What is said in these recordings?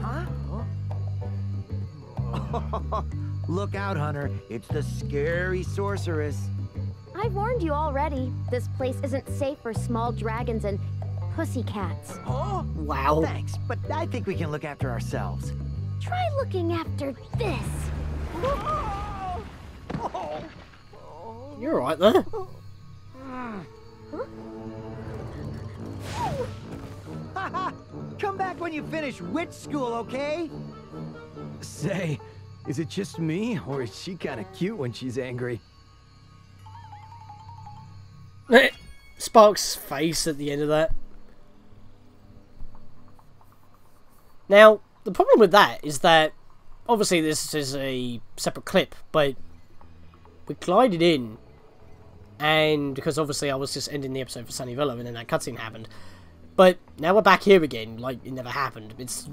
Huh? Look out, Hunter. It's the scary sorceress. I've warned you already. This place isn't safe for small dragons and pussycats. Oh, Wow. thanks, but I think we can look after ourselves. Try looking after this. You're right there. Haha! Come back when you finish witch school, okay? Say, is it just me, or is she kind of cute when she's angry? Spark's face at the end of that. Now, the problem with that is that, obviously this is a separate clip, but we glided in, and because obviously I was just ending the episode for Sunny Villa, and then that cutscene happened. But now we're back here again, like it never happened. That's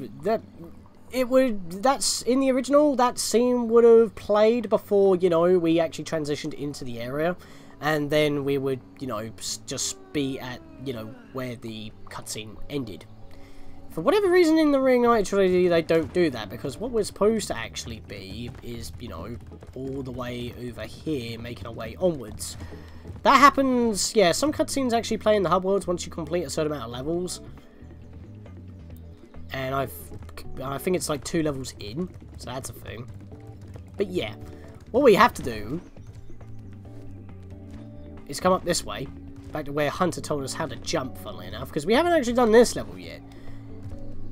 in the original, that scene would have played before, you know, we actually transitioned into the area. And then we would, you know, just be at, you know, where the cutscene ended. For whatever reason in the Reignited trilogy, they don't do that, because what we're supposed to actually be is, you know, all the way over here, making our way onwards. That happens, yeah, some cutscenes actually play in the hub worlds once you complete a certain amount of levels. And I think it's like 2 levels in, so that's a thing. But yeah, what we have to do is come up this way, back to where Hunter told us how to jump, funnily enough, because we haven't actually done this level yet.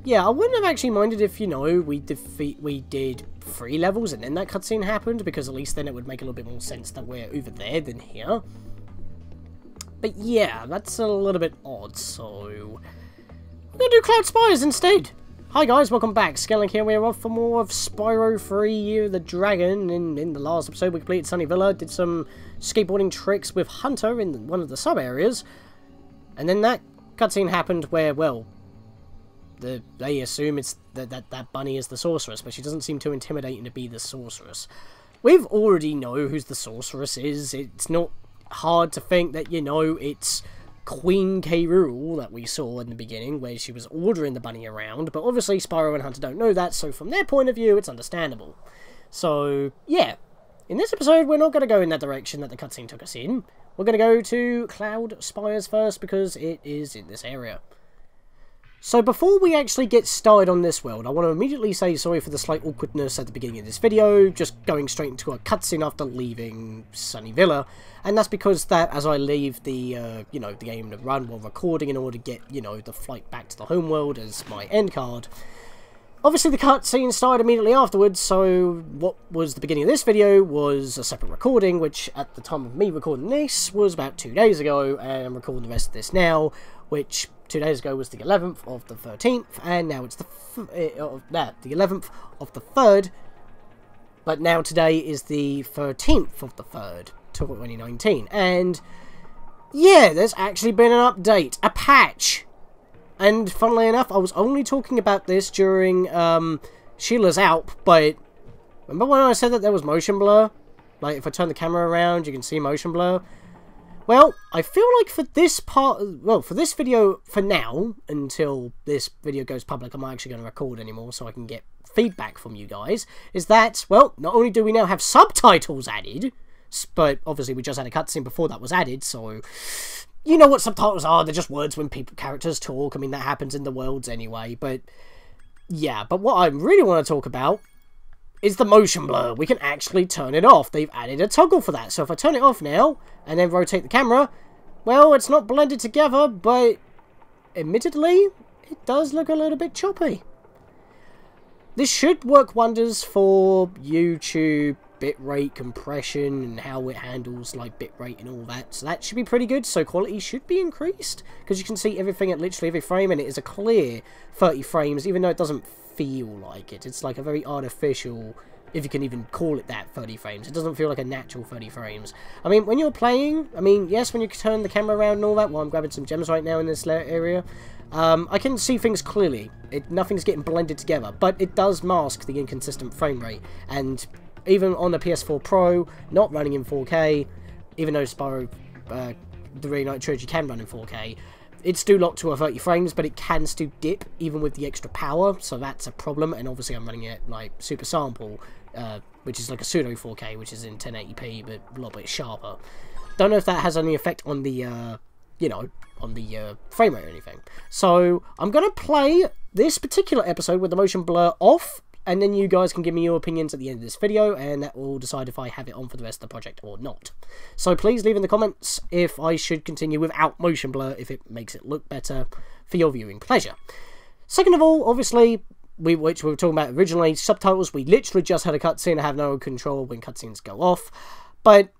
Yeah, I wouldn't have actually minded if, you know, we did 3 levels and then that cutscene happened, because at least then it would make a little bit more sense that we're over there than here. But yeah, that's a little bit odd, so we're going to do Cloud Spires instead. Hi guys, welcome back. Scatlink here. We're off for more of Spyro 3 Year of the Dragon. In the last episode, we completed Sunny Villa, did some skateboarding tricks with Hunter in one of the sub-areas. And then that cutscene happened where, well, they assume it's that bunny is the sorceress, but she doesn't seem too intimidating to be the sorceress. We've already know who the sorceress is. It's not hard to think that, you know, it's Queen K. Rool that we saw in the beginning, where she was ordering the bunny around, but obviously Spyro and Hunter don't know that, so from their point of view, it's understandable. So, yeah. In this episode, we're not going to go in that direction that the cutscene took us in. We're going to go to Cloud Spires first, because it is in this area. So before we actually get started on this world, I want to immediately say sorry for the slight awkwardness at the beginning of this video, just going straight into a cutscene after leaving Sunny Villa, and that's because that, as I leave the, you know, the game to run while recording in order to get, you know, the flight back to the home world as my end card, obviously the cutscene started immediately afterwards, so what was the beginning of this video was a separate recording, which at the time of me recording this was about 2 days ago, and I'm recording the rest of this now, which 2 days ago was the 11th of the 13th, and now it's the 11th of the 3rd, but now today is the 13th of the 3rd, 2019, and yeah, there's actually been an update, a patch, and funnily enough, I was only talking about this during Sheila's Alp, but remember when I said that there was motion blur? Like, if I turn the camera around, you can see motion blur? Well, I feel like for this part, well, for this video, for now, until this video goes public, I'm not actually going to record anymore so I can get feedback from you guys, is that, well, not only do we now have subtitles added, but obviously we just had a cutscene before that was added, so you know what subtitles are, they're just words when characters talk. I mean, that happens in the worlds anyway, but yeah, but what I really want to talk about is the motion blur. We can actually turn it off. They've added a toggle for that. So if I turn it off now, and then rotate the camera, well, it's not blended together, but admittedly, it does look a little bit choppy. This should work wonders for YouTube bitrate compression and how it handles like bitrate and all that. So that should be pretty good. So quality should be increased, because you can see everything at literally every frame, and it is a clear 30 frames, even though it doesn't feel like it. It's like a very artificial, if you can even call it that, 30 frames. It doesn't feel like a natural 30 frames. I mean, when you're playing, I mean, yes, when you turn the camera around and all that, well, I'm grabbing some gems right now in this area, I can see things clearly. Nothing's getting blended together, but it does mask the inconsistent frame rate, and even on the PS4 Pro, not running in 4K, even though Spyro, the Reignited trilogy can run in 4K, it's still locked to a 30 frames, but it can still dip even with the extra power, so that's a problem. And obviously I'm running it like super sample, which is like a pseudo 4K, which is in 1080p, but a little bit sharper. Don't know if that has any effect on the, you know, on the frame rate or anything. So I'm going to play this particular episode with the motion blur off, and then you guys can give me your opinions at the end of this video, and that will decide if I have it on for the rest of the project or not. So please leave in the comments if I should continue without motion blur, if it makes it look better for your viewing pleasure. Second of all, obviously, which we were talking about originally, subtitles. We literally just had a cutscene. I have no control when cutscenes go off. But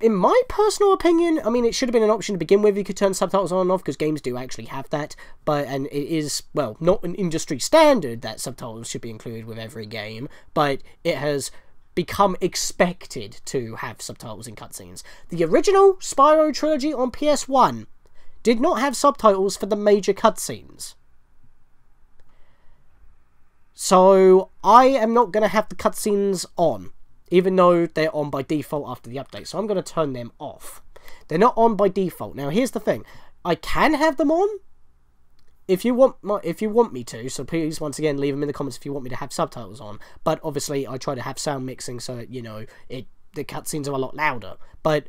in my personal opinion, I mean, it should have been an option to begin with. You could turn subtitles on and off, because games do actually have that. And it is, well, not an industry standard that subtitles should be included with every game, but it has become expected to have subtitles in cutscenes. The original Spyro trilogy on PS1 did not have subtitles for the major cutscenes. So I am not going to have the cutscenes on, even though they're on by default after the update. So I'm going to turn them off. They're not on by default. Now, here's the thing. I can have them on if you want me to. So please, once again, leave them in the comments if you want me to have subtitles on. But obviously, I try to have sound mixing so that, you know, the cutscenes are a lot louder. But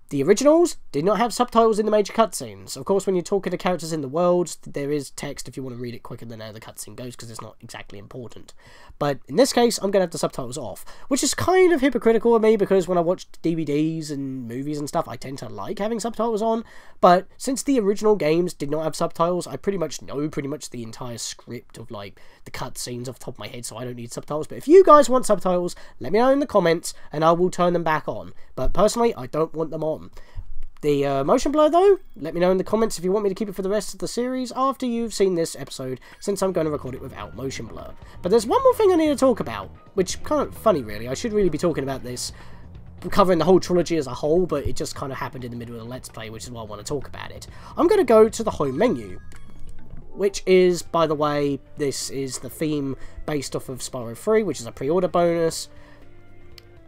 the originals did not have subtitles in the major cutscenes. Of course, when you're talking to characters in the world, there is text if you want to read it quicker than how the cutscene goes, because it's not exactly important. But in this case, I'm going to have the subtitles off, which is kind of hypocritical of me, because when I watch DVDs and movies and stuff, I tend to like having subtitles on. But since the original games did not have subtitles, I pretty much know the entire script of, like, the cutscenes off the top of my head, so I don't need subtitles. But if you guys want subtitles, let me know in the comments, and I will turn them back on. But personally, I don't want them on. The motion blur, though, let me know in the comments if you want me to keep it for the rest of the series after you've seen this episode, since I'm going to record it without motion blur. But there's one more thing I need to talk about, which kind of funny, really. I should really be talking about this, covering the whole trilogy as a whole, but it just kind of happened in the middle of the Let's Play, which is why I want to talk about it. I'm going to go to the home menu, which is, by the way, this is the theme based off of Spyro 3, which is a pre-order bonus.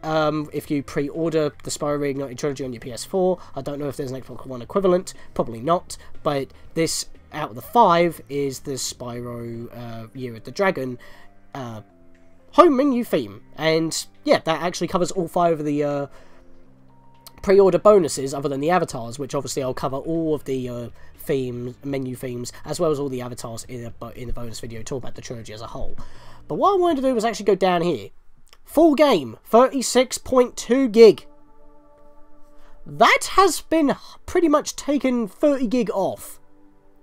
If you pre-order the Spyro Reignited trilogy on your PS4, I don't know if there's an Xbox One equivalent, probably not, but this, out of the 5, is the Spyro Year of the Dragon home menu theme, and yeah, that actually covers all 5 of the pre-order bonuses, other than the avatars, which obviously I'll cover all of the menu themes, as well as all the avatars in the bonus video, talk about the trilogy as a whole. But what I wanted to do was actually go down here. Full game, 36.2 gig. That has been pretty much taken 30 gig off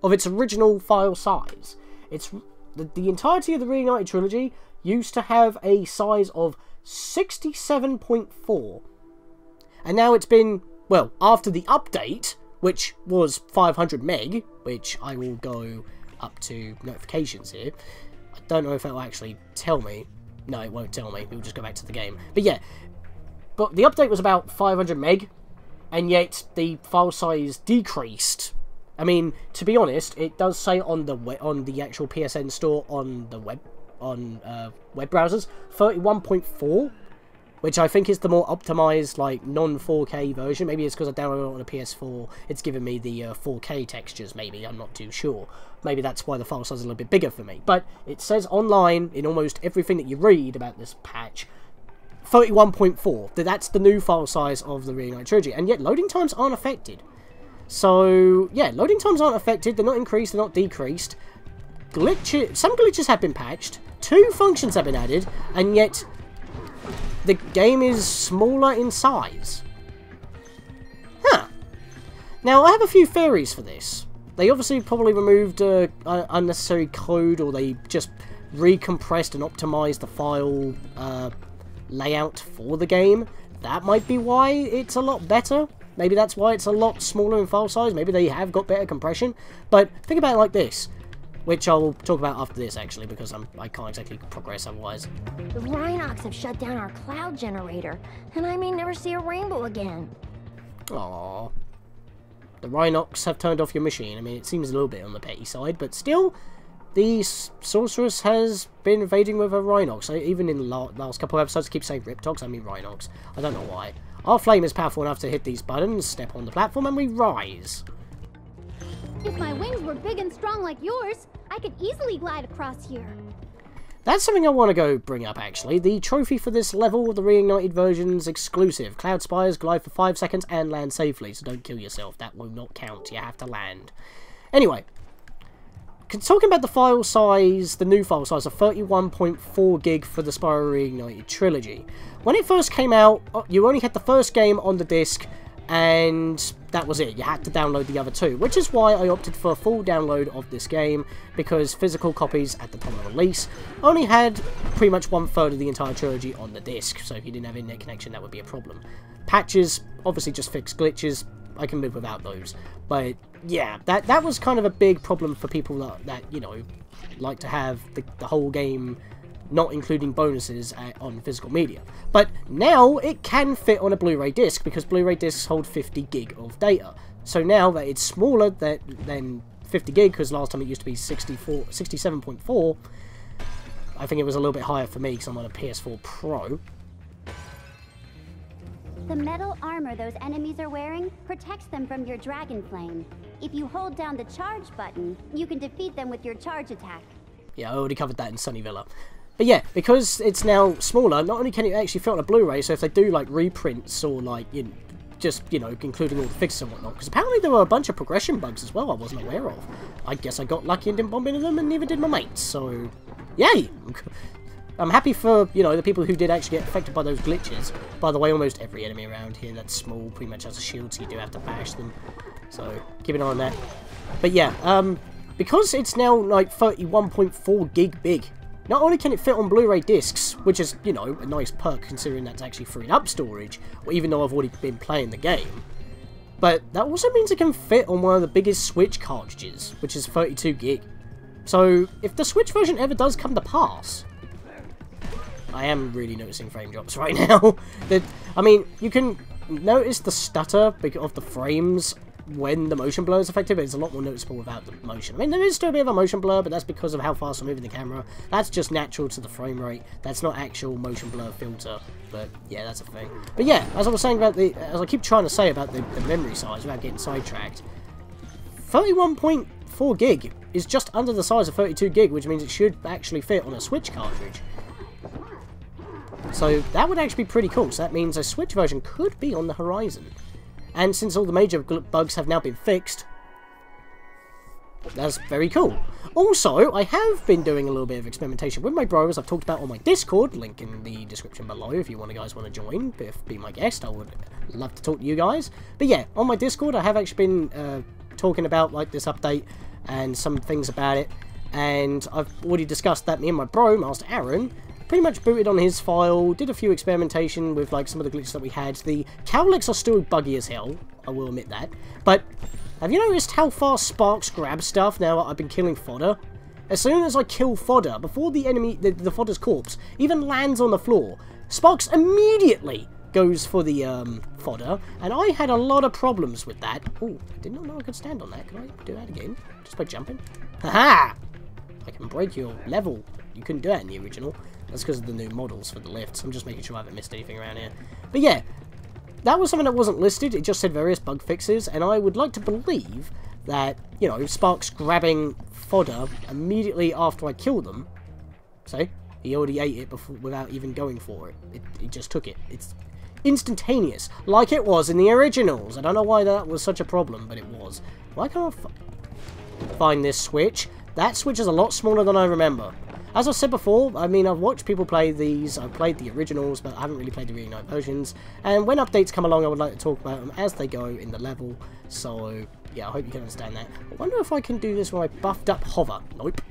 of its original file size. It's the entirety of the Reignited trilogy used to have a size of 67.4. And now it's been, well, after the update, which was 500 meg, which I will go up to notifications here. I don't know if it will actually tell me. No, it won't tell me. We'll just go back to the game. But yeah, but the update was about 500 meg, and yet the file size decreased. I mean, to be honest, it does say on the actual PSN store on the web browsers 31.4, which I think is the more optimized, like, non-4K version. Maybe it's because I downloaded it on a PS4. It's giving me the 4K textures, maybe. I'm not too sure. Maybe that's why the file size is a little bit bigger for me. But it says online, in almost everything that you read about this patch, 31.4. That's the new file size of the Reignited trilogy. And yet, loading times aren't affected. So, yeah, loading times aren't affected. They're not increased, they're not decreased. Some glitches have been patched. 2 functions have been added. And yet, the game is smaller in size. Huh. Now, I have a few theories for this. They obviously probably removed unnecessary code, or they just recompressed and optimized the file layout for the game. That might be why it's a lot better. Maybe that's why it's a lot smaller in file size. Maybe they have got better compression. But think about it like this, which I'll talk about after this, actually, because I can't exactly progress otherwise. The Rhinox have shut down our cloud generator, and I may never see a rainbow again. Aww. The Rhinox have turned off your machine. I mean, it seems a little bit on the petty side, but still, the Sorceress has been invading with a Rhinox. Even in the last couple of episodes, I keep saying Riptox, I mean Rhinox. I don't know why. Our flame is powerful enough to hit these buttons, step on the platform, and we rise. If my wings were big and strong like yours, I could easily glide across here. That's something I want to go bring up, actually. The trophy for this level, the Reignited version's exclusive. Cloud Spires, glide for 5 seconds and land safely, so don't kill yourself. That will not count. You have to land. Anyway, talking about the file size, the new file size of 31.4 gig for the Spyro Reignited trilogy. When it first came out, you only had the first game on the disc, and that was it. You had to download the other two, which is why I opted for a full download of this game, because physical copies at the time of release only had pretty much 1/3 of the entire trilogy on the disc, so if you didn't have internet connection, that would be a problem. Patches obviously just fix glitches. I can live without those, but yeah, that was kind of a big problem for people that you know, like to have the whole game not including bonuses on physical media. But now it can fit on a Blu-ray disc, because Blu-ray discs hold 50 gig of data. So now that it's smaller than 50 gig, because last time it used to be 67.4, I think it was a little bit higher for me because I'm on a PS4 Pro. The metal armor those enemies are wearing protects them from your dragon flame. If you hold down the charge button, you can defeat them with your charge attack. Yeah, I already covered that in Sunnyvilla. But yeah, because it's now smaller, not only can it actually fit on a Blu-ray, so if they do like reprints or like, just, you know, including all the fixes and whatnot, because apparently there were a bunch of progression bugs as well I wasn't aware of. I guess I got lucky and didn't bump into them, and neither did my mates, so yay! I'm happy for, you know, the people who did actually get affected by those glitches. By the way, almost every enemy around here that's small pretty much has a shield, so you do have to bash them. So, keep an eye on that. But yeah, because it's now like 31.4 gig big, not only can it fit on Blu-ray discs, which is, you know, a nice perk considering that's actually freeing up storage, or even though I've already been playing the game, but that also means it can fit on one of the biggest Switch cartridges, which is 32 gig. So, if the Switch version ever does come to pass, I am really noticing frame drops right now. I mean, you can notice the stutter of the frames when the motion blur is affected, but it's a lot more noticeable without the motion. I mean, there is still a bit of a motion blur, but that's because of how fast I'm moving the camera. That's just natural to the frame rate. That's not actual motion blur filter, but yeah, that's a thing. But yeah, as I was saying about as I keep trying to say about the memory size without getting sidetracked, 31.4 gig is just under the size of 32 gig, which means it should actually fit on a Switch cartridge. So that would actually be pretty cool. So that means a Switch version could be on the horizon. And since all the major bugs have now been fixed, that's very cool. Also, I have been doing a little bit of experimentation with my bro, as I've talked about on my Discord, link in the description below if you guys want to join, be my guest. I would love to talk to you guys. But yeah, on my Discord I have actually been talking about like this update and some things about it, and I've already discussed that me and my bro, Master Aaron, pretty much booted on his file, did a few experimentation with like some of the glitches that we had. The cowlicks are still buggy as hell, I will admit that. But have you noticed how fast Sparks grabs stuff now that I've been killing fodder? As soon as I kill fodder, before the enemy, the fodder's corpse even lands on the floor, Sparks immediately goes for the fodder, and I had a lot of problems with that. Oh, I did not know I could stand on that. Can I do that again? Just by jumping? Haha! I can break your level. You couldn't do that in the original. That's because of the new models for the lifts. I'm just making sure I haven't missed anything around here. But yeah, that was something that wasn't listed. It just said various bug fixes, and I would like to believe that, you know, Sparks grabbing fodder immediately after I kill them. See? He already ate it before, without even going for it. He just took it. It's instantaneous, like it was in the originals. I don't know why that was such a problem, but it was. Why can't I find this switch? That switch is a lot smaller than I remember. As I said before, I mean, I've watched people play these, I've played the originals, but I haven't really played the Reignited versions, and when updates come along, I would like to talk about them as they go in the level, so, yeah, I hope you can understand that. I wonder if I can do this when I buffed up hover. Nope.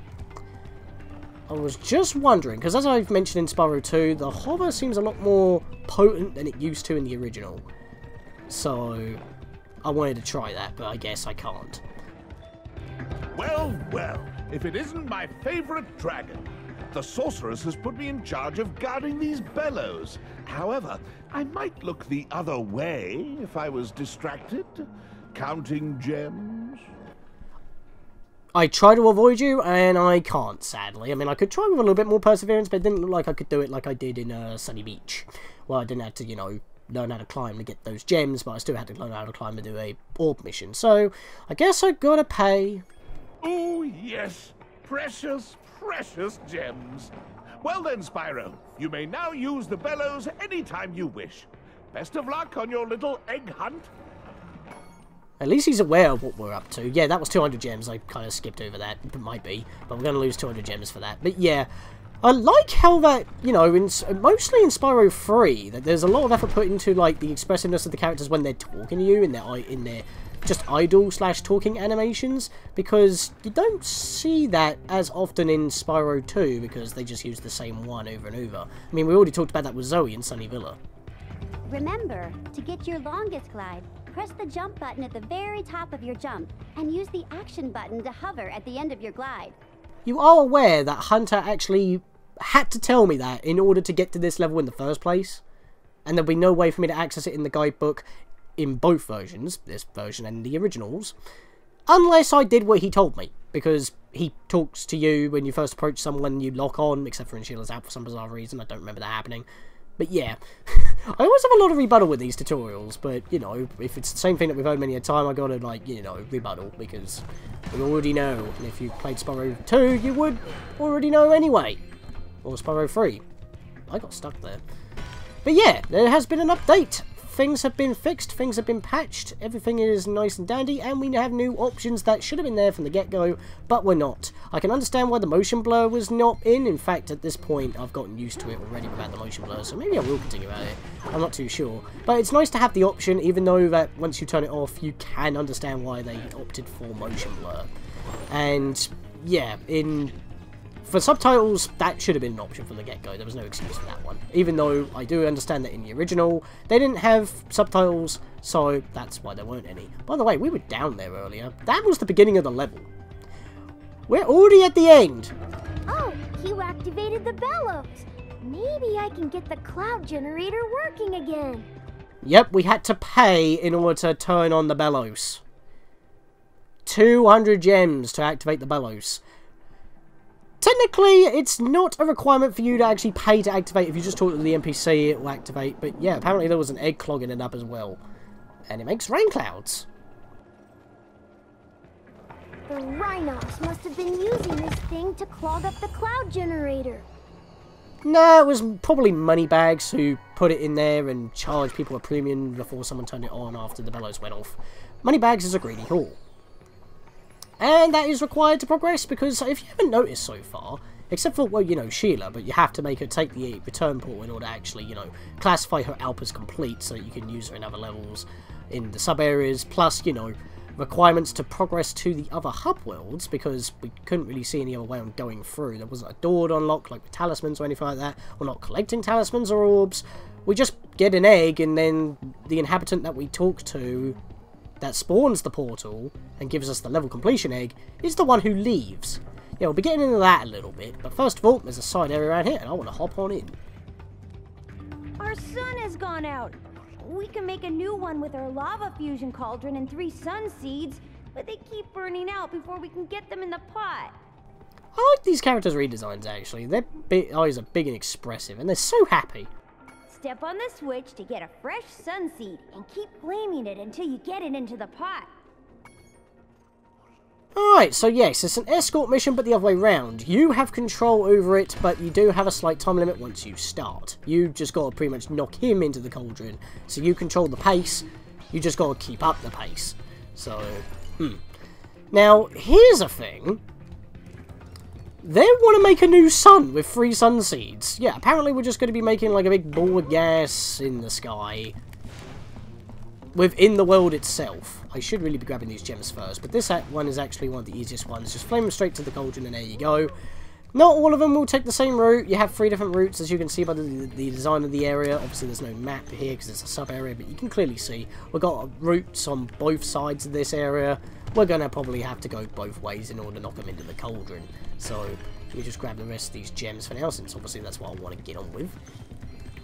I was just wondering, because as I've mentioned in Spyro 2, the hover seems a lot more potent than it used to in the original, so I wanted to try that, but I guess I can't. Well, well, if it isn't my favorite dragon. The sorceress has put me in charge of guarding these bellows. However, I might look the other way if I was distracted. Counting gems. I try to avoid you, and I can't, sadly. I mean, I could try with a little bit more perseverance, but it didn't look like I could do it like I did in Sunny Beach. Well, I didn't have to, you know, learn how to climb to get those gems, but I still had to learn how to climb to do a orb mission. So, I guess I gotta pay. Oh, yes. Precious, precious gems. Well then, Spyro, you may now use the bellows anytime you wish. Best of luck on your little egg hunt. At least he's aware of what we're up to. Yeah, that was 200 gems. I kind of skipped over that. It might be, but we're going to lose 200 gems for that. But yeah, I like how that, you know, mostly in Spyro 3, that there's a lot of effort put into, like, the expressiveness of the characters when they're talking to you, in their just idle/talking animations, because you don't see that as often in Spyro 2, because they just use the same one over and over. I mean, we already talked about that with Zoe in Sunny Villa. Remember, to get your longest glide, press the jump button at the very top of your jump, and use the action button to hover at the end of your glide. You are aware that Hunter actually had to tell me that in order to get to this level in the first place? And there'll be no way for me to access it in the guidebook in both versions, this version and the originals, unless I did what he told me. Because he talks to you when you first approach someone, you lock on, except for when Sheila's out for some bizarre reason. I don't remember that happening. But yeah, I always have a lot of rebuttal with these tutorials, but, you know, if it's the same thing that we've heard many a time, I gotta, like, you know, rebuttal, because we already know, and if you played Spyro 2, you would already know anyway. Or Spyro 3. I got stuck there. But yeah, there has been an update. Things have been fixed, things have been patched, everything is nice and dandy, and we have new options that should have been there from the get-go, but were not. I can understand why the motion blur was not in fact at this point I've gotten used to it already without the motion blur, so maybe I will continue at it, I'm not too sure. But it's nice to have the option, even though that once you turn it off, you can understand why they opted for motion blur. And yeah, for subtitles, that should have been an option from the get-go. There was no excuse for that one. Even though I do understand that in the original, they didn't have subtitles, so that's why there weren't any. By the way, we were down there earlier. That was the beginning of the level. We're already at the end. Oh, you activated the bellows. Maybe I can get the cloud generator working again. Yep, we had to pay in order to turn on the bellows. 200 gems to activate the bellows. Technically, it's not a requirement for you to actually pay to activate. If you just talk to the NPC, it will activate. But yeah, apparently there was an egg clogging it up as well. And it makes rain clouds. The Rhinos must have been using this thing to clog up the cloud generator. No, it was probably moneybags who put it in there and charged people a premium before someone turned it on after the bellows went off. Moneybags is a greedy haul. And that is required to progress, because if you haven't noticed so far, except for, well, you know, Sheila, but you have to make her take the return portal in order to actually, you know, classify her ALP as complete so that you can use her in other levels in the sub-areas, plus, you know, requirements to progress to the other hub worlds, because we couldn't really see any other way on going through. There wasn't a door to unlock, like with talismans or anything like that. We're not collecting talismans or orbs. We just get an egg, and then the inhabitant that we talk to that spawns the portal and gives us the level completion egg is the one who leaves. Yeah, we'll be getting into that a little bit, but first of all, there's a side area around here, and I want to hop on in. Our sun has gone out. We can make a new one with our lava fusion cauldron and 3 sun seeds, but they keep burning out before we can get them in the pot. I like these characters' redesigns, actually. Their eyes are big and expressive, and they're so happy. Step on the switch to get a fresh sun seed, and keep flaming it until you get it into the pot. Alright, so yes, it's an escort mission, but the other way round. You have control over it, but you do have a slight time limit once you start. You just got to pretty much knock him into the cauldron. So you control the pace, you just got to keep up the pace. So, Now, here's a thing. They want to make a new sun with 3 sun seeds. Yeah, apparently we're just going to be making like a big ball of gas in the sky within the world itself. I should really be grabbing these gems first, but this one is actually one of the easiest ones. Just flame them straight to the cauldron and there you go. Not all of them will take the same route. You have 3 different routes, as you can see by the design of the area. Obviously there's no map here because it's a sub-area, but you can clearly see we've got routes on both sides of this area. We're going to probably have to go both ways in order to knock them into the cauldron. So we just grab the rest of these gems for now, since obviously that's what I want to get on with.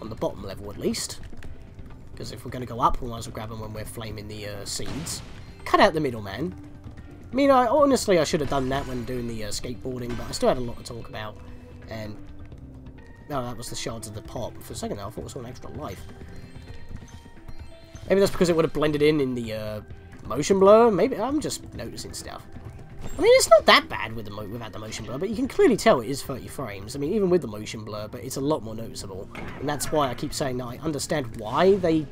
On the bottom level at least. Because if we're going to go up, we might as well grab them when we're flaming the seeds. Cut out the middleman. I mean, honestly, I should have done that when doing the skateboarding, but I still had a lot to talk about. And, no, that was the shards of the pot. For a second there, I thought I saw an extra life. Maybe that's because it would have blended in the motion blur. Maybe I'm just noticing stuff. I mean, it's not that bad with without the motion blur, but you can clearly tell it is 30 frames. I mean, even with the motion blur, but it's a lot more noticeable. And that's why I keep saying that I understand why they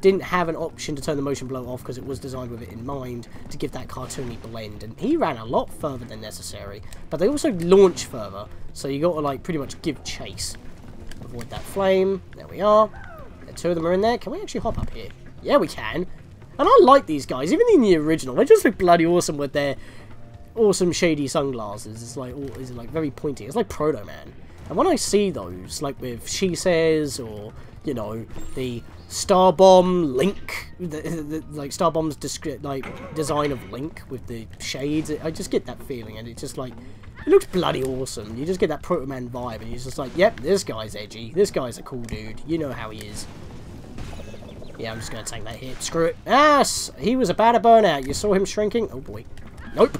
didn't have an option to turn the motion blur off, because it was designed with it in mind to give that cartoony blend. And he ran a lot further than necessary, but they also launch further, so you got to like pretty much give chase. Avoid that flame. There we are. The two of them are in there. Can we actually hop up here? Yeah, we can. And I like these guys, even in the original. They just look bloody awesome with their awesome shady sunglasses. It's like very pointy. It's like Proto Man. And when I see those, like with She Says, or you know, the Starbomb Link, like Starbomb's design of Link with the shades, I just get that feeling, and it's just like, it looks bloody awesome. You just get that Proto Man vibe, and you're just like, yep, this guy's edgy. This guy's a cool dude. You know how he is. Yeah, I'm just gonna take that hit. Screw it. Ah, he was about to burn out. You saw him shrinking. Oh boy. Nope.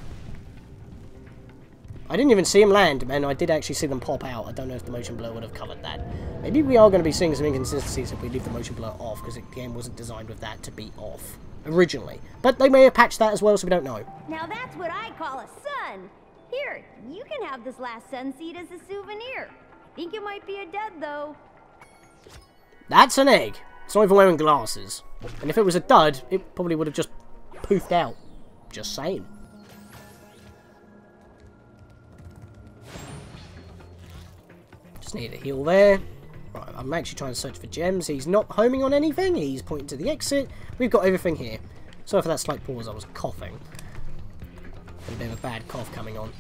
I didn't even see him land, man. I did actually see them pop out. I don't know if the motion blur would have covered that. Maybe we are going to be seeing some inconsistencies if we leave the motion blur off, because the game wasn't designed with that to be off originally. But they may have patched that as well, so we don't know. Now that's what I call a sun. Here, you can have this last sun seed as a souvenir. I think it might be a dud, though. That's an egg. It's not even wearing glasses. And if it was a dud, it probably would have just poofed out. Just saying. Just need a heal there. Right, I'm actually trying to search for gems. He's not homing on anything. He's pointing to the exit. We've got everything here. Sorry for that slight pause. I was coughing. A bit of a bad cough coming on.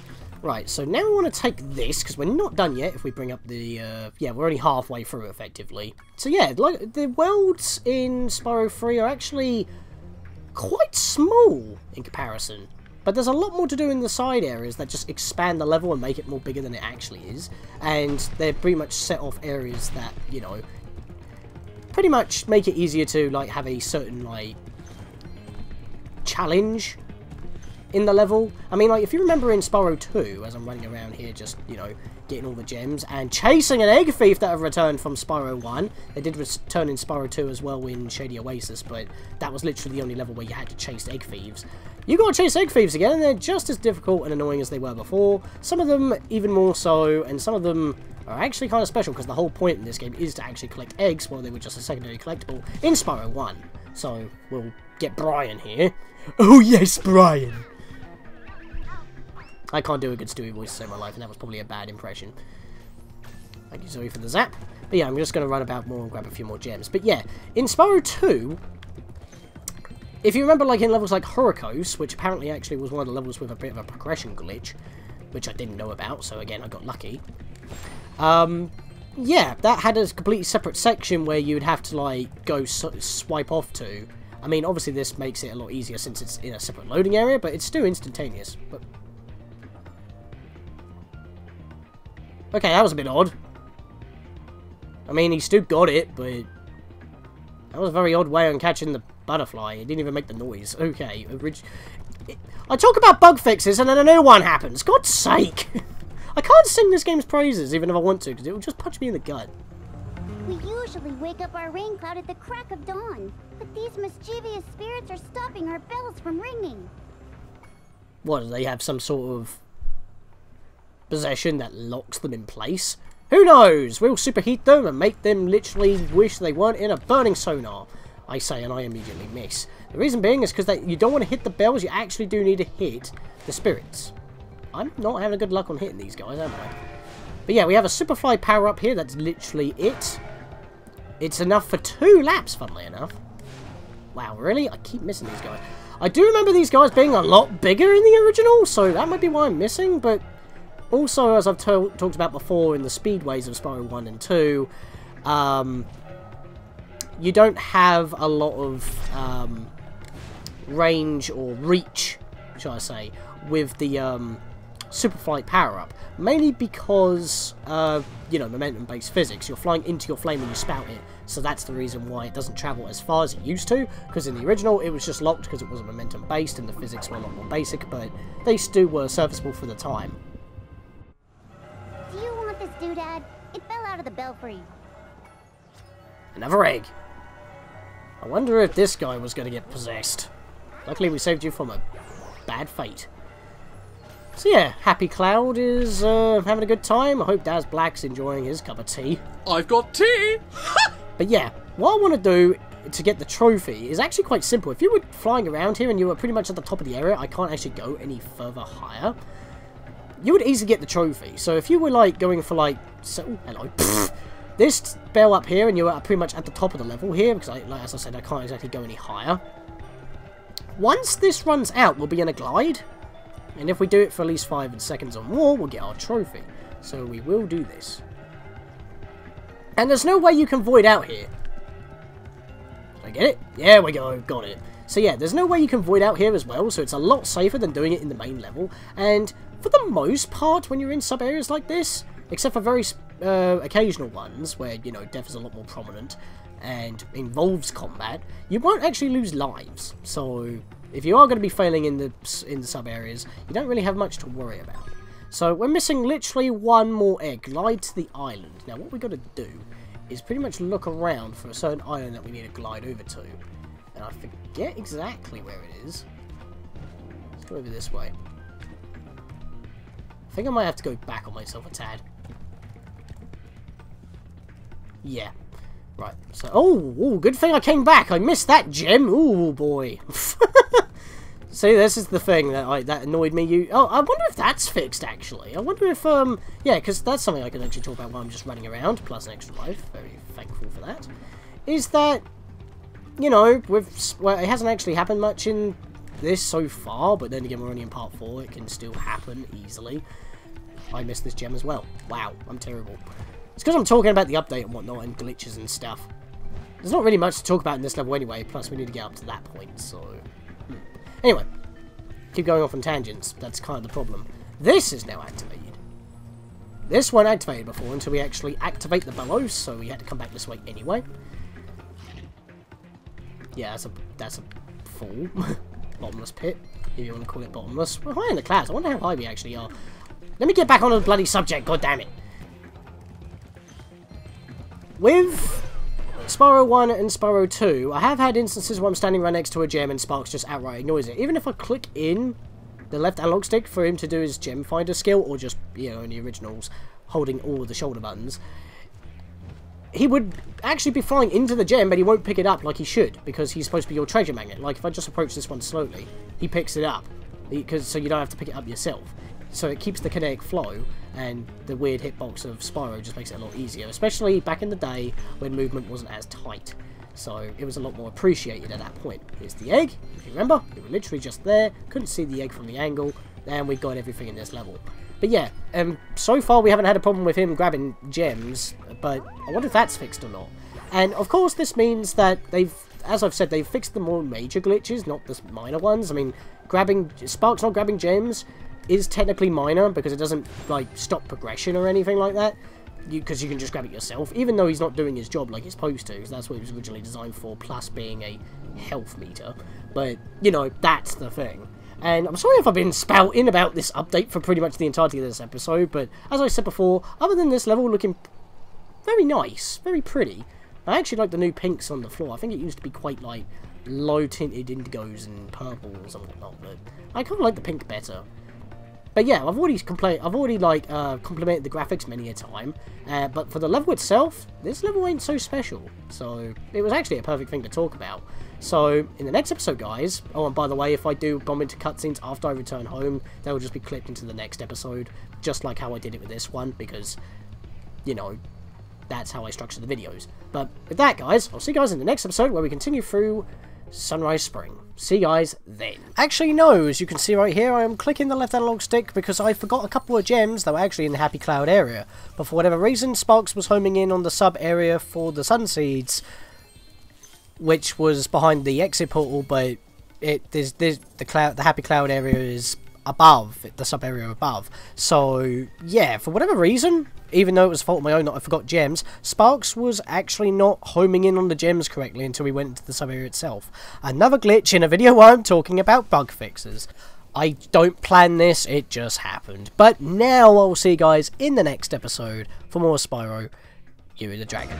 Right, so now we want to take this, because we're not done yet if we bring up the, yeah, we're only halfway through, effectively. So yeah, like, the worlds in Spyro 3 are actually quite small in comparison. But there's a lot more to do in the side areas that just expand the level and make it more bigger than it actually is. And they're pretty much set off areas that, you know, pretty much make it easier to, like, have a certain, like, challenge in the level. I mean, like, if you remember in Spyro 2, as I'm running around here just, you know, getting all the gems and chasing an egg thief that have returned from Spyro 1. They did return in Spyro 2 as well in Shady Oasis, but that was literally the only level where you had to chase egg thieves. You gotta chase egg thieves again, and they're just as difficult and annoying as they were before. Some of them even more so, and some of them are actually kind of special, because the whole point in this game is to actually collect eggs, while they were just a secondary collectible in Spyro 1. So, we'll get Brian here. Oh yes, Brian! I can't do a good Stewie voice to save my life, and that was probably a bad impression. Thank you, Zoe, for the zap. But yeah, I'm just going to run about more and grab a few more gems. But yeah, in Spyro 2, if you remember, like, in levels like Horikos, which apparently actually was one of the levels with a bit of a progression glitch, which I didn't know about, so again, I got lucky. Yeah, that had a completely separate section where you'd have to, like, go swipe off to. I mean, obviously this makes it a lot easier since it's in a separate loading area, but it's still instantaneous. But okay, that was a bit odd. I mean, he still got it, but that was a very odd way on catching the butterfly. It didn't even make the noise. Okay, I talk about bug fixes and then a new one happens. God's sake! I can't sing this game's praises, even if I want to, because it will just punch me in the gut. We usually wake up our rain cloud at the crack of dawn, but these mischievous spirits are stopping our bells from ringing. What, do they have some sort of possession that locks them in place? Who knows? We'll superheat them and make them literally wish they weren't in a burning sonar. I say, and I immediately miss. The reason being is because you don't want to hit the bells, you actually do need to hit the spirits. I'm not having good luck on hitting these guys, am I? But yeah, we have a Superfly power-up here, that's literally it. It's enough for 2 laps, funnily enough. Wow, really? I keep missing these guys. I do remember these guys being a lot bigger in the original, so that might be why I'm missing, but also, as I've talked about before in the speedways of Spyro 1 and 2, you don't have a lot of range or reach, shall I say, with the Super Flight power-up. Mainly because, you know, momentum-based physics. You're flying into your flame when you spout it, so that's the reason why it doesn't travel as far as it used to, because in the original it was just locked because it was momentum-based and the physics were a lot more basic, but they still were serviceable for the time. Do you want this doodad? It fell out of the belfry. Another egg. I wonder if this guy was going to get possessed. Luckily we saved you from a bad fate. So yeah, Happy Cloud is having a good time. I hope Daz Black's enjoying his cup of tea. I've got tea! But yeah, what I want to do to get the trophy is actually quite simple. If you were flying around here and you were pretty much at the top of the area, I can't actually go any further higher. You would easily get the trophy. So if you were like going for like, hello, this bell up here and you were pretty much at the top of the level here, because as I said, I can't exactly go any higher. Once this runs out, we'll be in a glide. And if we do it for at least 5 seconds or more, we'll get our trophy. So we will do this. And there's no way you can void out here. Did I get it? There we go, got it. So yeah, there's no way you can void out here as well, so it's a lot safer than doing it in the main level. And for the most part, when you're in sub-areas like this, except for very occasional ones, where, you know, death is a lot more prominent and involves combat, you won't actually lose lives. So if you are going to be failing in the sub-areas, you don't really have much to worry about. So we're missing literally one more egg. Glide to the island. Now what we've got to do is pretty much look around for a certain island that we need to glide over to. And I forget exactly where it is. Let's go over this way. I think I might have to go back on myself a tad. Yeah. Right. So, oh, good thing I came back. I missed that gem. Oh boy. See, this is the thing that annoyed me. I wonder if that's fixed, actually. I wonder if, yeah, because that's something I can actually talk about while I'm just running around, plus an extra life. Very thankful for that. Is that, you know, well, it hasn't actually happened much in this so far, but then again, we're only in part 4. It can still happen easily. I missed this gem as well. Wow, I'm terrible. It's because I'm talking about the update and whatnot, and glitches and stuff. There's not really much to talk about in this level anyway, plus we need to get up to that point, so... Anyway, keep going off on tangents. That's kind of the problem. This is now activated. This weren't activated before until we actually activate the bellows, so we had to come back this way anyway. Yeah, that's a full bottomless pit, if you want to call it bottomless. We're high in the clouds. I wonder how high we actually are. Let me get back on the bloody subject, god damn it. With Spyro 1 and Spyro 2, I have had instances where I'm standing right next to a gem and Sparks just outright ignores it. Even if I click in the left analog stick for him to do his gem finder skill, or just, you know, in the originals, holding all of the shoulder buttons, he would actually be flying into the gem, but he won't pick it up like he should, because he's supposed to be your treasure magnet. Like, if I just approach this one slowly, he picks it up, so you don't have to pick it up yourself. So it keeps the kinetic flow, and the weird hitbox of Spyro just makes it a lot easier, especially back in the day when movement wasn't as tight. So it was a lot more appreciated at that point. Here's the egg, if you remember, we were literally just there, couldn't see the egg from the angle, and we got everything in this level. But yeah, so far we haven't had a problem with him grabbing gems, but I wonder if that's fixed or not. And of course this means that as I've said, they've fixed the more major glitches, not the minor ones. I mean, Sparks not grabbing gems is technically minor, because it doesn't, like, stop progression or anything like that, because you can just grab it yourself, even though he's not doing his job like he's supposed to, because that's what he was originally designed for, plus being a health meter. But, you know, that's the thing. And I'm sorry if I've been spouting about this update for pretty much the entirety of this episode, but as I said before, other than this level looking very nice, very pretty, I actually like the new pinks on the floor. I think it used to be quite, like, low-tinted indigos and purples and whatnot, but I kind of like the pink better. But yeah, I've already complimented the graphics many a time, but for the level itself, this level ain't so special. So it was actually a perfect thing to talk about. So in the next episode, guys, oh, and by the way, if I do bump into cutscenes after I return home, they will just be clipped into the next episode, just like how I did it with this one, because, you know, that's how I structure the videos. But with that, guys, I'll see you guys in the next episode where we continue through Sunrise Spring. See you guys then. Actually, no, as you can see right here, I am clicking the left analog stick because I forgot a couple of gems that were actually in the Happy Cloud area. But for whatever reason, Sparks was homing in on the sub area for the Sun Seeds, which was behind the exit portal, but the Happy Cloud area is above, the sub area above. So yeah, for whatever reason, even though it was a fault of my own that I forgot gems, Sparks was actually not homing in on the gems correctly until we went into the sub area itself. Another glitch in a video where I'm talking about bug fixes. I don't plan this, it just happened. But now I'll see you guys in the next episode for more Spyro, You the Dragon.